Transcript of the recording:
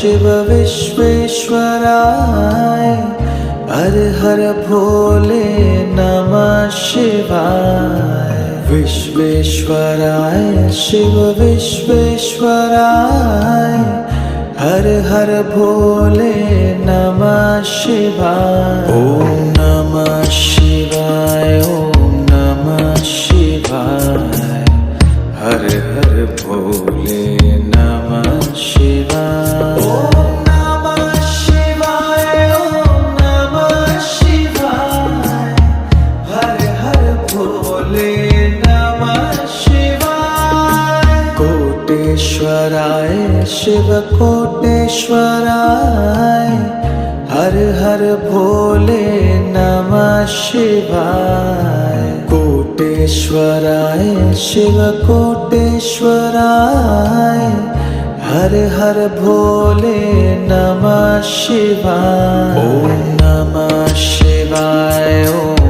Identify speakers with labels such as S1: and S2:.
S1: शिव विश्वेश्वराय हर हर भोले नमः शिवाय। विश्वेश्वराय शिव विश्वेश्वराय हर हर भोले नमः शिवाय। ओम नमः शिवाय ओम नमः शिवाय हर हर भोले नमः शिवाय। ओम नमः शिवाय ओम नमः शिवाय हर हर भोले नमः शिवाय। कोटेश्वराय शिव कोटेश्वराय हर हर भोले नमः शिवाय। कोटेश्वराय शिव कोटेश्वराय हर हर भोले नमः शिवाय। ओम नमः शिवाय ओम